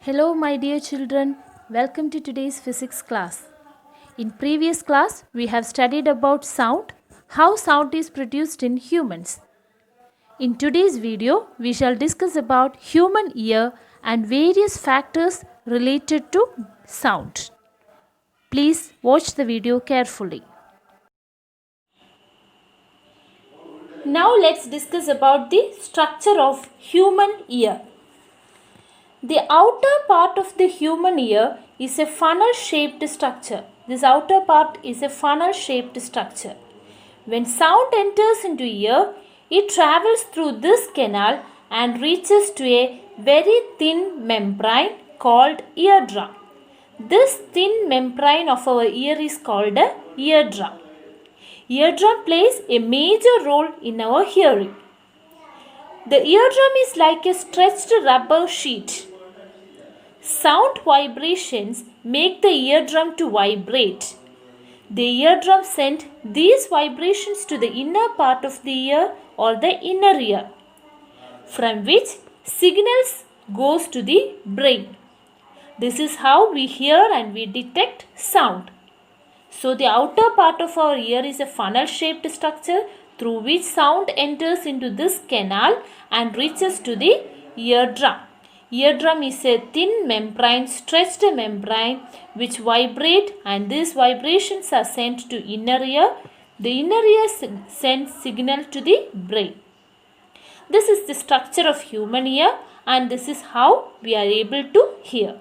Hello my dear children, welcome to today's physics class. In previous class, we have studied about sound, how sound is produced in humans. In today's video, we shall discuss about human ear and various factors related to sound. Please watch the video carefully. Now let's discuss about the structure of human ear. The outer part of the human ear is a funnel-shaped structure. This outer part is a funnel-shaped structure. When sound enters into ear, it travels through this canal and reaches to a very thin membrane called eardrum. This thin membrane of our ear is called a eardrum. Eardrum plays a major role in our hearing. The eardrum is like a stretched rubber sheet. Sound vibrations make the eardrum to vibrate. The eardrum sends these vibrations to the inner part of the ear or the inner ear, from which signals goes to the brain. This is how we hear and we detect sound. So the outer part of our ear is a funnel-shaped structure through which sound enters into this canal and reaches to the eardrum. Eardrum is a thin membrane, stretched membrane which vibrate, and these vibrations are sent to inner ear. The inner ear sends signal to the brain. This is the structure of human ear and this is how we are able to hear.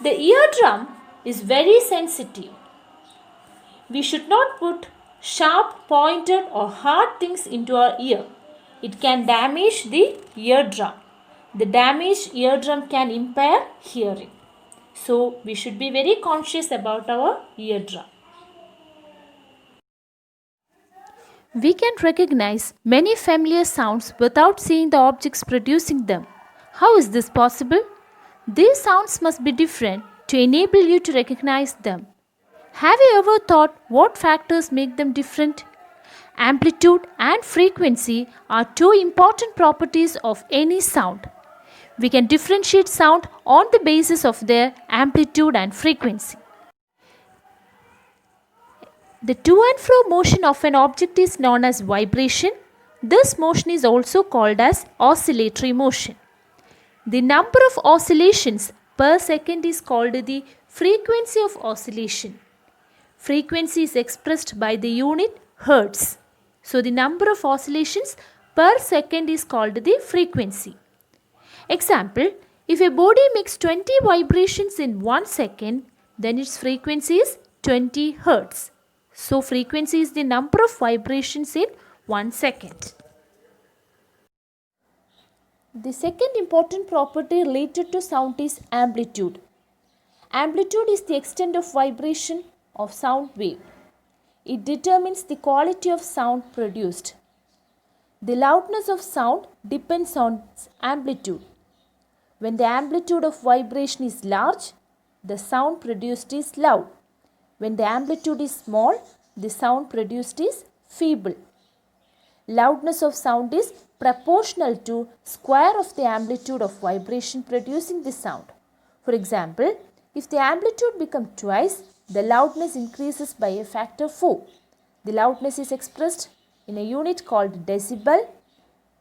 The eardrum is very sensitive. We should not put sharp, pointed or hard things into our ear. It can damage the eardrum. The damaged eardrum can impair hearing. So, we should be very conscious about our eardrum. We can recognize many familiar sounds without seeing the objects producing them. How is this possible? These sounds must be different to enable you to recognize them. Have you ever thought what factors make them different? Amplitude and frequency are two important properties of any sound. We can differentiate sound on the basis of their amplitude and frequency. The to and fro motion of an object is known as vibration. This motion is also called as oscillatory motion. The number of oscillations per second is called the frequency of oscillation. Frequency is expressed by the unit hertz. So the number of oscillations per second is called the frequency. Example, if a body makes 20 vibrations in 1 second, then its frequency is 20 hertz. So frequency is the number of vibrations in 1 second. The second important property related to sound is amplitude. Amplitude is the extent of vibration of sound wave. It determines the quality of sound produced. The loudness of sound depends on its amplitude. When the amplitude of vibration is large, the sound produced is loud. When the amplitude is small, the sound produced is feeble. Loudness of sound is proportional to square of the amplitude of vibration producing the sound. For example, if the amplitude becomes twice, the loudness increases by a factor 4. The loudness is expressed in a unit called decibel.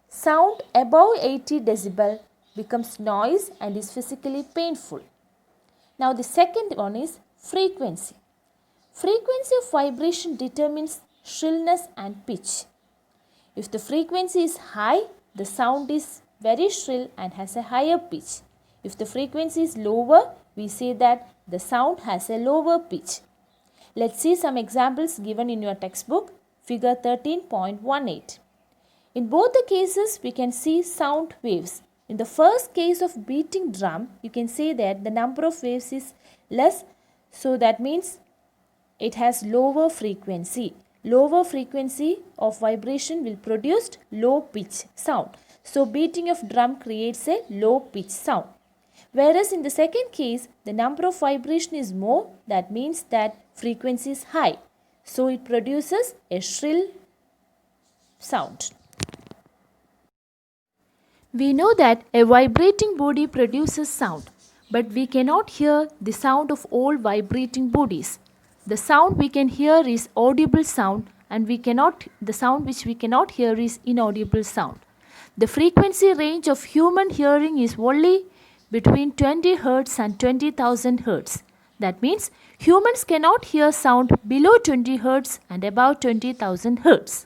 Sound above 80 decibel becomes noise and is physically painful. Now the second one is frequency. Frequency of vibration determines shrillness and pitch. If the frequency is high, the sound is very shrill and has a higher pitch. If the frequency is lower, we say that the sound has a lower pitch. Let's see some examples given in your textbook, figure 13.18. In both the cases, we can see sound waves. In the first case of beating drum, you can say that the number of waves is less, so that means it has lower frequency. Lower frequency of vibration will produce low pitch sound. So beating of drum creates a low pitch sound. Whereas in the second case, the number of vibration is more, that means that frequency is high. So it produces a shrill sound. We know that a vibrating body produces sound, but we cannot hear the sound of all vibrating bodies. The sound we can hear is audible sound, and the sound which we cannot hear is inaudible sound. The frequency range of human hearing is only between 20 Hz and 20,000 Hz. That means humans cannot hear sound below 20 Hz and above 20,000 Hz.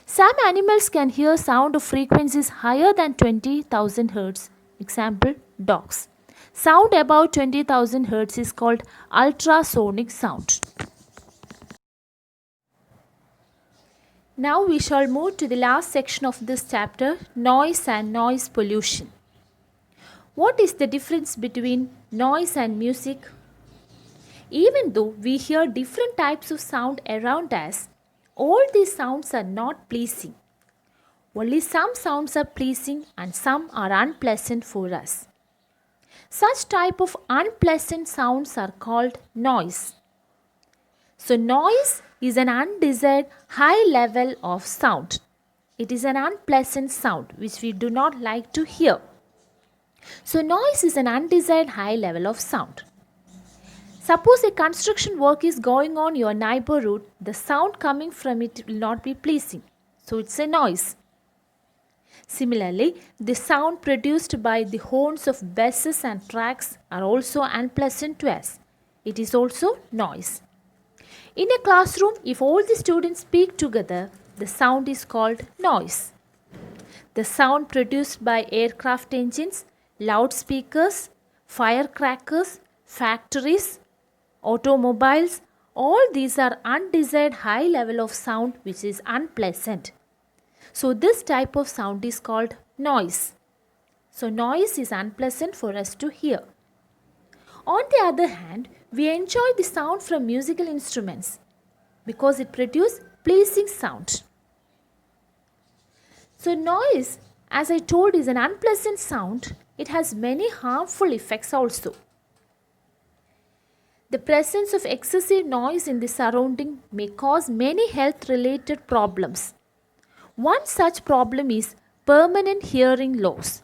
Some animals can hear sound of frequencies higher than 20,000 Hz. Example, dogs. Sound above 20,000 Hz is called ultrasonic sound. Now we shall move to the last section of this chapter, noise and noise pollution. What is the difference between noise and music? Even though we hear different types of sound around us, all these sounds are not pleasing. Only some sounds are pleasing and some are unpleasant for us. Such type of unpleasant sounds are called noise. So noise is an undesired high level of sound. It is an unpleasant sound which we do not like to hear. So noise is an undesired high level of sound. Suppose a construction work is going on in your neighborhood, the sound coming from it will not be pleasing. So it's a noise. Similarly, the sound produced by the horns of buses and trucks are also unpleasant to us. It is also noise. In a classroom, if all the students speak together, the sound is called noise. The sound produced by aircraft engines, loudspeakers, firecrackers, factories, automobiles, all these are undesired high level of sound which is unpleasant. So this type of sound is called noise. So noise is unpleasant for us to hear. On the other hand, we enjoy the sound from musical instruments because it produces pleasing sound. So noise, as I told, is an unpleasant sound. It has many harmful effects also. The presence of excessive noise in the surrounding may cause many health-related problems. One such problem is permanent hearing loss.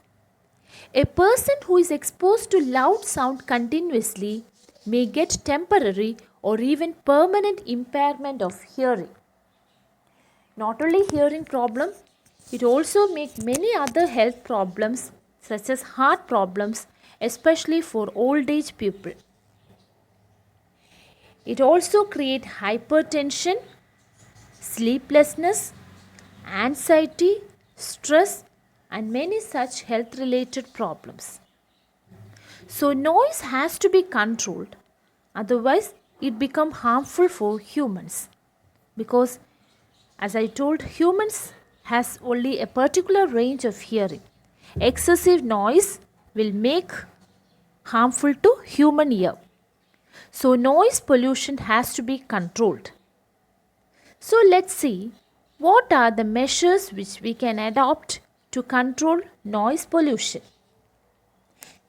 A person who is exposed to loud sound continuously may get temporary or even permanent impairment of hearing. Not only hearing problem, it also makes many other health problems such as heart problems, especially for old age people. It also creates hypertension, sleeplessness, anxiety, stress, and many such health related problems. So noise has to be controlled, otherwise it becomes harmful for humans, because as I told, humans has only a particular range of hearing. Excessive noise will make harmful to human ear. So noise pollution has to be controlled. So let's see what are the measures which we can adopt to control noise pollution.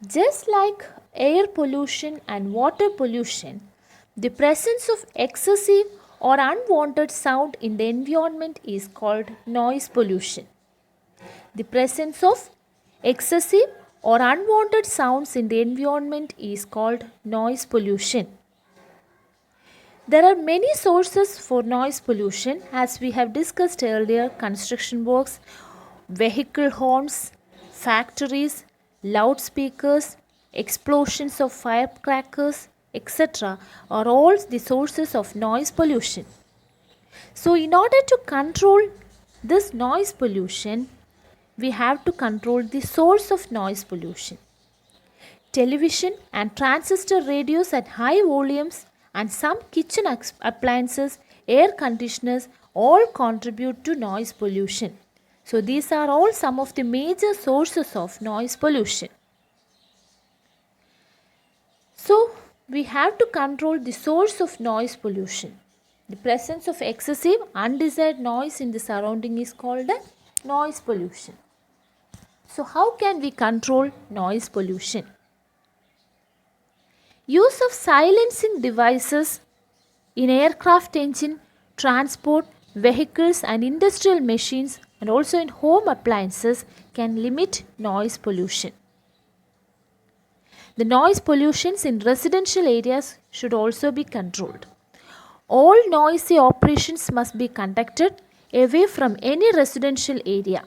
Just like air pollution and water pollution, the presence of excessive or unwanted sound in the environment is called noise pollution. The presence of excessive or unwanted sounds in the environment is called noise pollution. There are many sources for noise pollution as we have discussed earlier. Construction works, vehicle horns, factories, loudspeakers, explosions of firecrackers, etc. are all the sources of noise pollution. So in order to control this noise pollution, we have to control the source of noise pollution. Television and transistor radios at high volumes and some kitchen appliances, air conditioners all contribute to noise pollution. So these are all some of the major sources of noise pollution. So we have to control the source of noise pollution. The presence of excessive undesired noise in the surrounding is called a noise pollution. So how can we control noise pollution? Use of silencing devices in aircraft engine, transport, vehicles and industrial machines and also in home appliances can limit noise pollution. The noise pollutions in residential areas should also be controlled. All noisy operations must be conducted away from any residential area.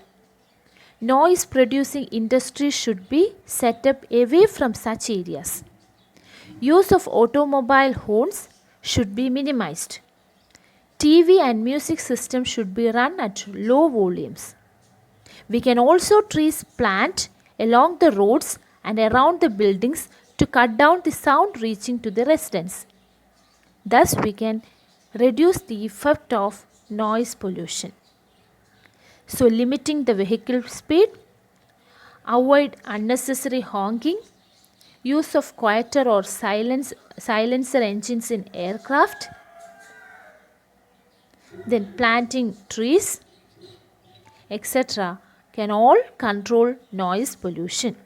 Noise producing industries should be set up away from such areas. Use of automobile horns should be minimized. TV and music systems should be run at low volumes. We can also trees plant along the roads and around the buildings to cut down the sound reaching to the residents. Thus, we can reduce the effect of noise pollution. So, limiting the vehicle speed, avoid unnecessary honking, use of quieter or silencer engines in aircraft, then planting trees, etc. can all control noise pollution.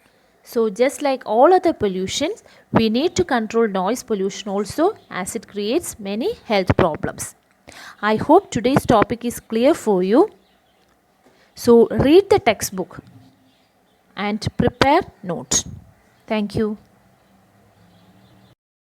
So just like all other pollutions, we need to control noise pollution also, as it creates many health problems. I hope today's topic is clear for you. So read the textbook and prepare notes. Thank you.